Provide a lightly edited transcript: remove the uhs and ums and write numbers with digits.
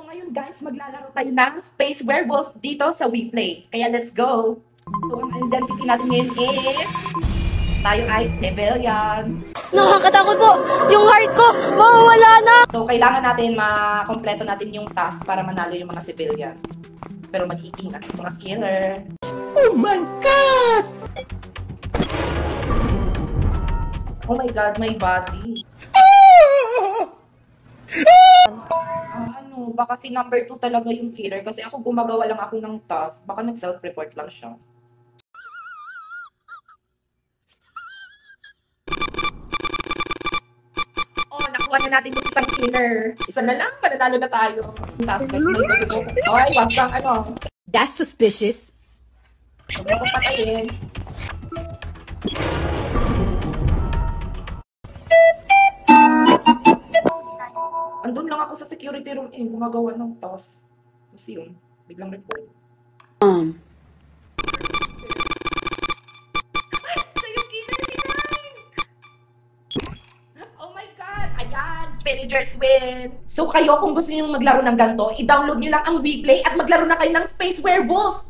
ngayon guys, maglalaro tayo ng Space Werewolf dito sa WePlay. Kaya let's go! So ang identity natin ngayon is... tayo ay civilian. Nakakatakot po! Yung heart ko, mawawala na! So kailangan natin makompleto natin yung task para manalo yung mga civilian. Pero mag-iingat yung mga killer. Oh my God! Oh my God, my body. Baka si number 2 talaga yung killer kasi ako gumagawa lang ako ng task. Baka nag-self-report lang siya. Oh, nakuha na natin yung isang killer. Isa na lang, mananalo na tayo. Task force, may bago. Ay, wag kang ano. That's suspicious. Huwag mo akong patayin. Andun lang ako sa security room gumagawa ng task. Kasi yun, biglang report. Siya yung killer, si Nine! Oh my God! Ayan! Villagers win! So kayo, kung gusto niyo maglaro ng ganito, i-download niyo lang ang WePlay at maglaro na kayo ng Space Werewolf!